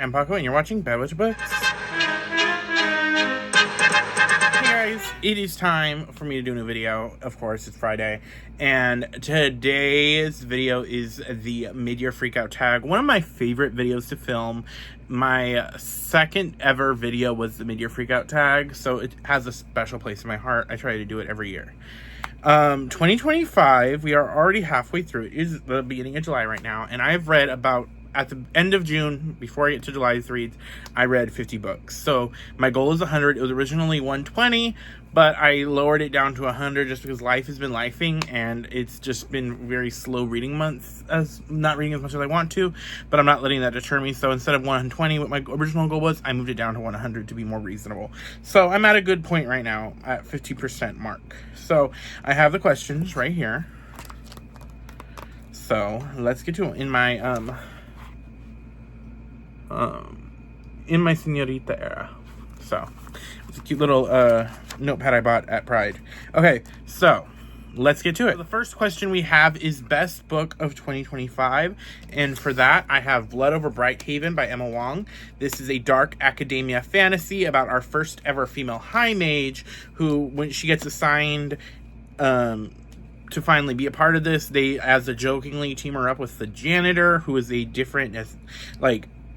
I'm Paco, and you're watching Bad Witch Books. Hey guys, it is time for me to do a new video. Of course, it's Friday, and today's video is the mid-year freakout tag. One of my favorite videos to film. My second ever video was the mid-year freakout tag, so it has a special place in my heart. I try to do it every year. 2025, we are already halfway through. It is the beginning of July right now, and I've read about, at the end of June, before I get to July's reads, I read 50 books. So my goal is 100. It was originally 120, but I lowered it down to 100 just because life has been lifing, and it's just been very slow reading months, as not reading as much as I want to, but I'm not letting that deter me. So instead of 120, what my original goal was, I moved it down to 100 to be more reasonable. So I'm at a good point right now at 50% mark. So I have the questions right here. So let's get to it. In my Senorita era. So it's a cute little notepad I bought at Pride. Okay, so let's get to it. So the first question we have is best book of 2025, and for that I have Blood Over Brighthaven by Emma Wong. This is a dark academia fantasy about our first ever female high mage who, when she gets assigned to finally be a part of this, they, as a jokingly, team her up with the janitor, who is a different,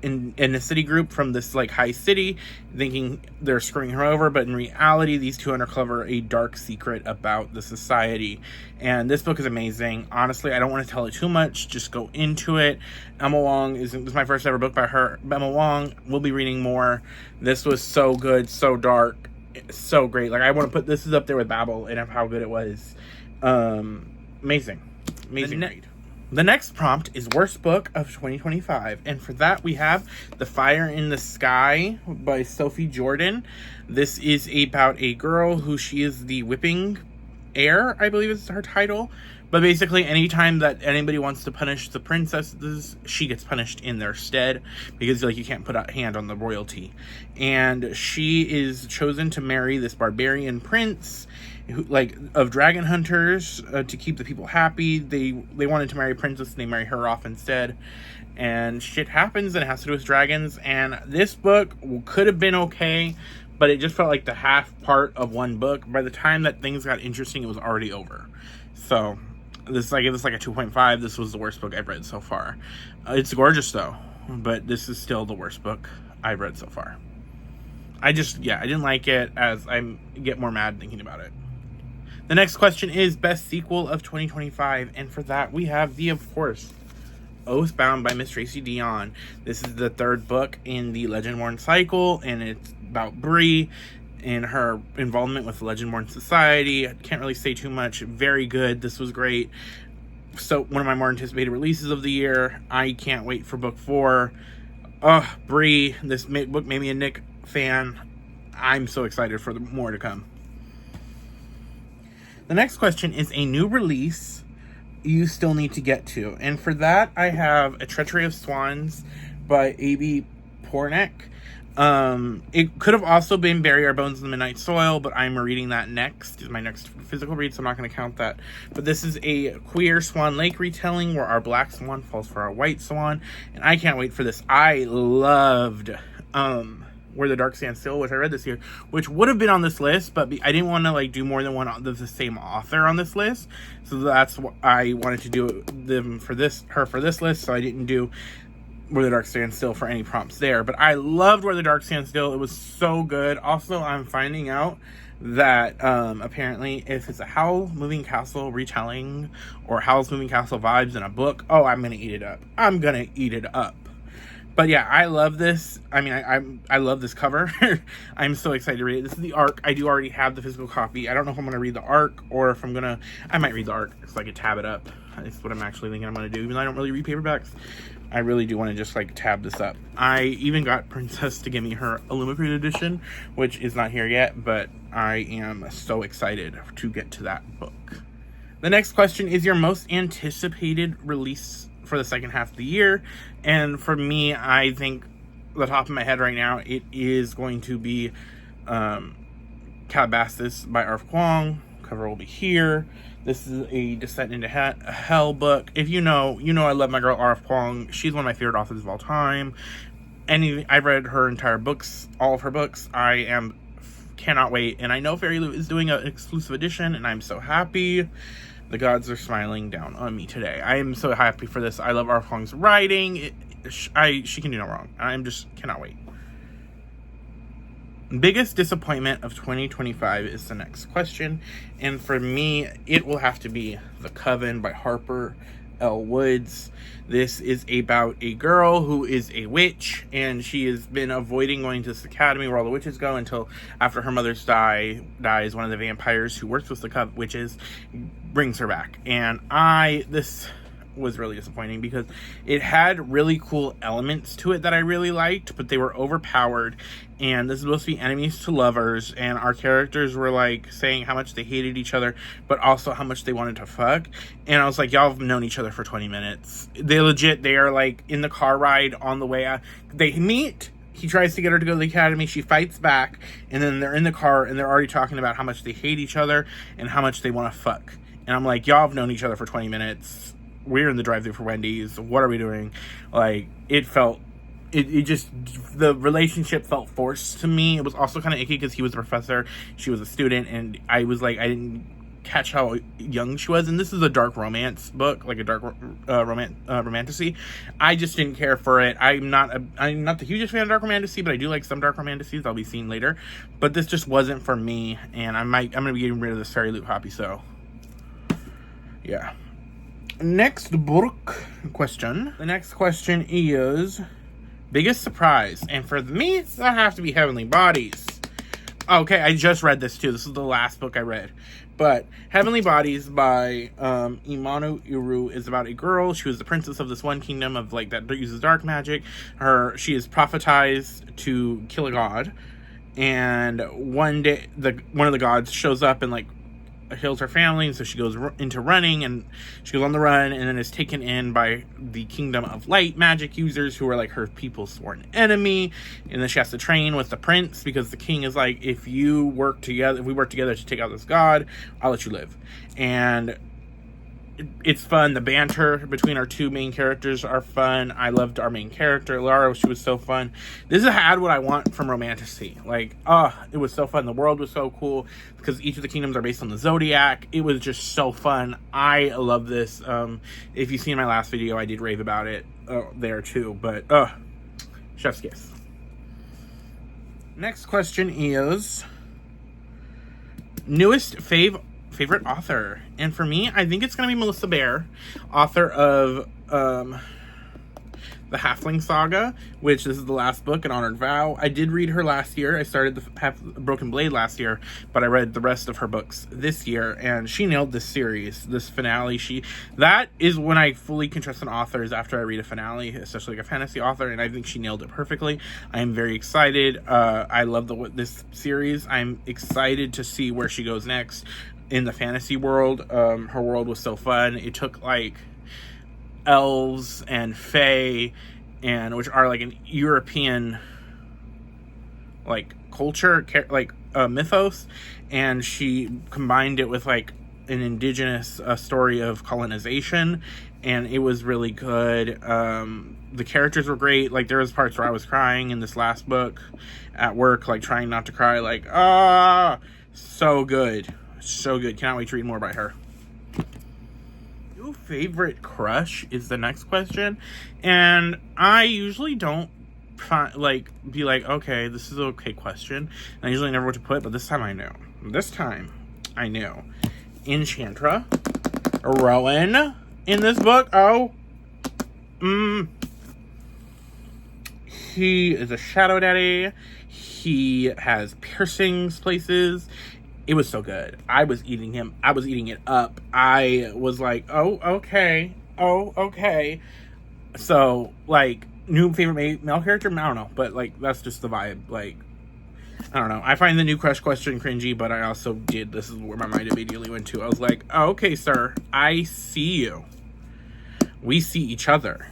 in a city group from this high city, thinking they're screwing her over, but in reality these two uncover a dark secret about the society. And this book is amazing. Honestly, I don't want to tell it too much, just go into it. Emma Wong this is my first ever book by her. Emma Wong, we'll be reading more. This was so good, so dark, so great. I want to put this is up there with Babel and of how good it was. Amazing read. The next prompt is worst book of 2025, and for that we have The Fire in the Sky by Sophie Jordan. This is about a girl who, she is the whipping heir, I believe is her title. But basically, anytime that anybody wants to punish the princesses, she gets punished in their stead, because you can't put a hand on the royalty. And she is chosen to marry this barbarian prince who, of dragon hunters, to keep the people happy. They wanted to marry a princess, and they marry her off instead. And shit happens, and it has to do with dragons. And this book could have been okay, but it just felt like the half part of one book. By the time that things got interesting, it was already over. So this, I give this a 2.5. This was the worst book I've read so far. It's gorgeous though, but this is still the worst book I've read so far. I didn't like it, as I get more mad thinking about it. The next question is best sequel of 2025, and for that we have of course, Oathbound by Miss Tracy Deonn. This is the third book in the Legendborn cycle, and it's about Bree and her involvement with the Legendborn Society. I can't really say too much. Very good. This was great. So one of my more anticipated releases of the year. I can't wait for book 4. Bree, this book made me a Nick fan. I'm so excited for more to come. The next question is a new release you still need to get to, and for that I have A Treachery of Swans by A.B. Pornek. It could have also been Bury Our Bones in the Midnight Soil, but I'm reading that next. It's my next physical read, so I'm not going to count that. But this is a queer Swan Lake retelling where our black swan falls for our white swan, and I can't wait for this. I loved Where the Dark Stand Still, which I read this year, which would have been on this list, but I didn't want to do more than one of the same author on this list, so that's what I wanted to do them for this list. So I didn't do Where the Dark Stand Still for any prompts there, but I loved Where the Dark Stand Still. It was so good. Also, I'm finding out that apparently if it's a Howl's Moving Castle retelling or Howl's Moving Castle vibes in a book, I'm gonna eat it up. I'm gonna eat it up. But yeah, I love this. I mean, I love this cover. I'm so excited to read it. This is the ARC. I do already have the physical copy. I don't know if I'm going to read the ARC or if I might read the ARC so I could tab it up. That's what I'm actually thinking I'm going to do. Even though I don't really read paperbacks, I really do want to just tab this up. I even got Princess to give me her Illumicrate edition, which is not here yet, but I am so excited to get to that book. The next question is your most anticipated release for the second half of the year, and for me, I think the top of my head right now, it is going to be Calabasas by R.F. Kuang. Cover will be here. This is a Descent into Hell book. If you know I love my girl R.F. Kuang. She's one of my favorite authors of all time. I read her entire books, all of her books. Cannot wait. And I know Fairy Loot is doing an exclusive edition, and I'm so happy. The gods are smiling down on me today. I am so happy for this. I love Arfong's writing. She can do no wrong. I'm just cannot wait. Biggest disappointment of 2025 is the next question. And for me, it will have to be The Coven by Harper L. Woods. This is about a girl who is a witch, and she has been avoiding going to this academy where all the witches go until after her mother's dies, one of the vampires who works with the witches brings her back. And this was really disappointing because it had really cool elements to it that I really liked, but they were overpowered. And this is supposed to be enemies to lovers, and our characters were like saying how much they hated each other, but also how much they wanted to fuck. And I was like, y'all have known each other for 20 minutes. They are like in the car ride on the way out. They meet. He tries to get her to go to the academy. She fights back, and then they're in the car and they're already talking about how much they hate each other and how much they want to fuck. And I'm like, y'all have known each other for 20 minutes. We're in the drive-thru for Wendy's. What are we doing? Like, the relationship felt forced to me. It was also kind of icky because he was a professor, she was a student, and I was like, I didn't catch how young she was. And this is a dark romance book, like a dark romantasy. I just didn't care for it. I'm not the hugest fan of dark romantasy, but I do like some dark romantasies I'll be seeing later. But this just wasn't for me, and I'm gonna be getting rid of this Fairy Loot hobby. So yeah. Next book question. The next question is biggest surprise. And for me, that has to be Heavenly Bodies. Okay, I just read this too. This is the last book I read. But Heavenly Bodies by Imanu Iru is about a girl. She was the princess of this one kingdom of like that uses dark magic. She is prophetized to kill a god. And one day one of the gods shows up and like kills her family, and so she goes into running, and she goes on the run, and then is taken in by the kingdom of light magic users who are like her people's sworn enemy. And then she has to train with the prince because the king is like, if we work together to take out this god, I'll let you live. And it's fun. The banter between our two main characters are fun. I loved our main character, Lara. She was so fun. This had what I want from romantasy. Like, it was so fun. The world was so cool because each of the kingdoms are based on the zodiac. It was just so fun. I love this. If you've seen my last video, I did rave about it there too. But chef's kiss. Next question is newest favorite author. And for me, I think it's going to be Melissa Bear, author of the Halfling Saga, which this is the last book, An Honored Vow. I did read her last year. I started the Broken Blade last year, but I read the rest of her books this year, and she nailed this series, this finale. That is when I fully can trust an author, is after I read a finale, especially like a fantasy author, and I think she nailed it perfectly. I am very excited. I love this series. I'm excited to see where she goes next in the fantasy world. Her world was so fun. It took like elves and fae, and which are like an European like culture, like mythos, and she combined it with like an indigenous story of colonization, and it was really good. The characters were great. Like there was parts where I was crying in this last book at work, like trying not to cry, like so good. Cannot wait to read more by her. New favorite crush is the next question, and I usually don't be like, okay, this is an okay question, and I usually never know what to put, but this time I knew. Enchantra, Rowan in this book. He is a shadow daddy. He has piercings places. It was so good. I was eating it up. I was like, oh, okay. So, like, new favorite male character? I don't know. But, like, that's just the vibe. Like, I don't know. I find the new crush question cringy, but I also this is where my mind immediately went to. I was like, oh, okay, sir. I see you. We see each other.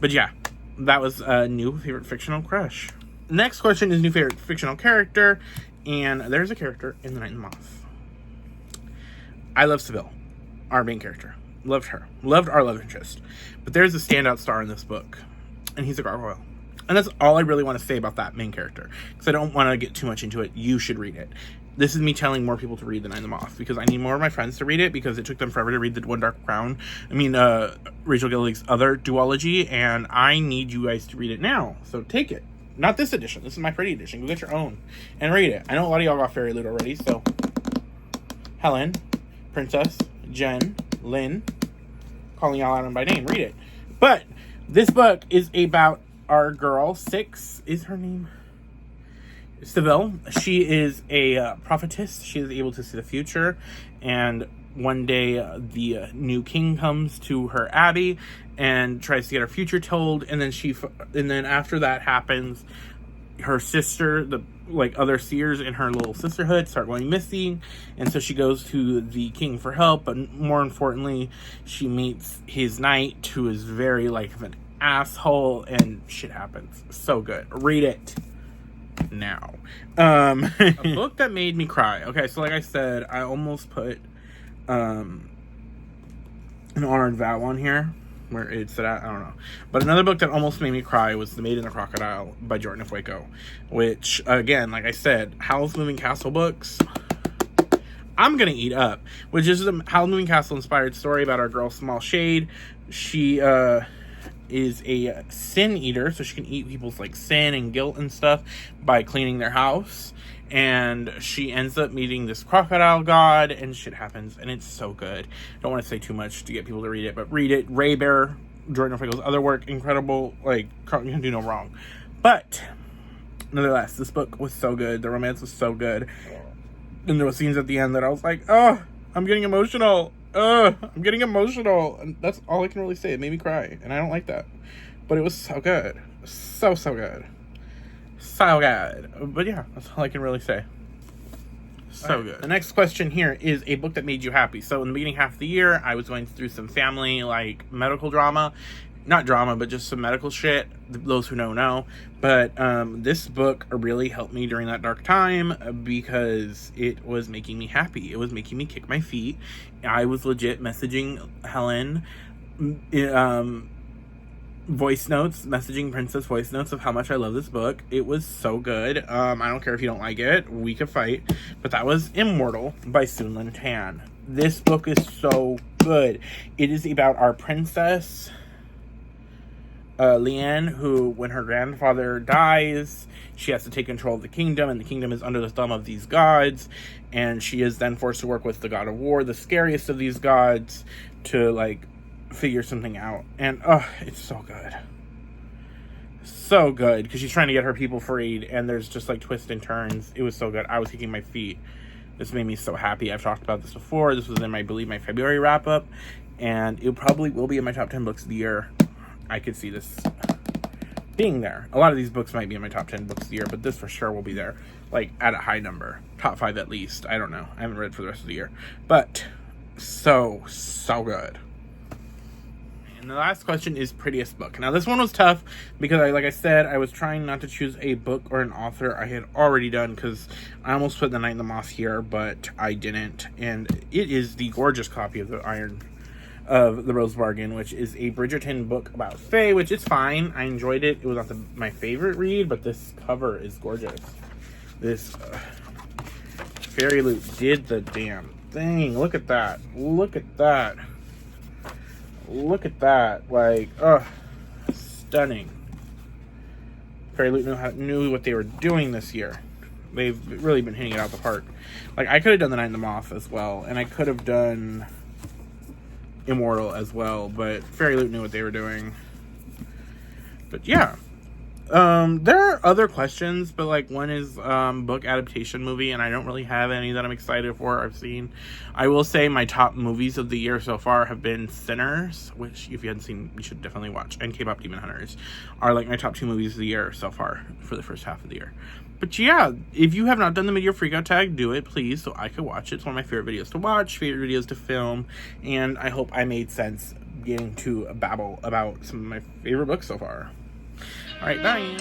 But, yeah. That was a new favorite fictional crush. Next question is new favorite fictional character. And there's a character in The Night and the Moth. I love Seville, our main character. Loved her. Loved our love interest. But there's a standout star in this book. And he's a gargoyle. And that's all I really want to say about that main character, because I don't want to get too much into it. You should read it. This is me telling more people to read The Nine of the Moth, because I need more of my friends to read it, because it took them forever to read the One Dark Crown. Rachel Gillig's other duology, and I need you guys to read it now. So take it. Not this edition. This is my pretty edition. Go get your own and read it. I know a lot of y'all got Fairy Loot already, so Helen, Princess, Jen, Lynn, calling y'all out by name. Read it. But this book is about our girl, Six is her name. Seville. She is a prophetess. She is able to see the future, and one day the new king comes to her abbey and tries to get her future told, and then after that happens, her sister, the other seers in her little sisterhood, start going missing, and so she goes to the king for help. But more importantly, she meets his knight, who is very an asshole, and shit happens. So good. Read it now. A book that made me cry. Okay, so like I said, I almost put an honored vow on here where it's at, I don't know. But another book that almost made me cry was The Maid and the Crocodile by Jordan Fueko, which, again, like I said, Howl's Moving Castle books, I'm gonna eat up, which is a Howl's Moving Castle inspired story about our girl Small Shade. She is a sin eater, so she can eat people's sin and guilt and stuff by cleaning their house. And she ends up meeting this crocodile god, and shit happens, and it's so good. Don't want to say too much to get people to read it, but read it. Ray Bear, Jordan Fueko's other work, incredible. Carlton can do no wrong. But nonetheless, this book was so good. The romance was so good, and there were scenes at the end that I was like, oh, I'm getting emotional. I'm getting emotional. And that's all I can really say. It made me cry, and I don't like that. But it was so good. So good. So good. But yeah, that's all I can really say. So good. The next question here is a book that made you happy. So in the beginning half of the year, I was going through some family, medical drama. Not drama, but just some medical shit. Those who know. But this book really helped me during that dark time, because it was making me happy. It was making me kick my feet. I was legit messaging Helen voice notes, messaging Princess voice notes of how much I love this book. It was so good. I don't care if you don't like it. We could fight. But that was Immortal by Soon Lin Tan. This book is so good. It is about our princess, Leanne, who, when her grandfather dies, she has to take control of the kingdom, and the kingdom is under the thumb of these gods, and she is then forced to work with the god of war, the scariest of these gods, to, figure something out. And, it's so good. So good, because she's trying to get her people freed, and there's just, twists and turns. It was so good. I was kicking my feet. This made me so happy. I've talked about this before. This was in, I believe, my February wrap-up, and it probably will be in my top 10 books of the year. I could see this being there. A lot of these books might be in my top 10 books of the year, but this for sure will be there, at a high number. Top 5 at least. I don't know. I haven't read for the rest of the year. But so good. And the last question is prettiest book. Now, this one was tough because, like I said, I was trying not to choose a book or an author I had already done, because I almost put The Night and the Moth here, but I didn't. And it is the gorgeous copy of The Rose Bargain, which is a Bridgerton book about Fae, which is fine. I enjoyed it. It was not my favorite read, but this cover is gorgeous. This Fairy Loot did the damn thing. Look at that. Look at that. Look at that. Stunning. Fairy Loot knew what they were doing this year. They've really been hitting it out the park. I could have done The Night and the Moth as well, and I could have done Immortal as well, but Fairy Loot knew what they were doing. But yeah, there are other questions, but one is book adaptation movie, and I don't really have any that I'm excited for. I've seen, I will say, my top movies of the year so far have been Sinners, which if you hadn't seen, you should definitely watch, and K-Pop Demon Hunters are my top 2 movies of the year so far for the first half of the year. But yeah, if you have not done the mid-year freakout tag, do it, please, so I could watch it. It's one of my favorite videos to watch, favorite videos to film, and I hope I made sense getting to babble about some of my favorite books so far. All right, bye.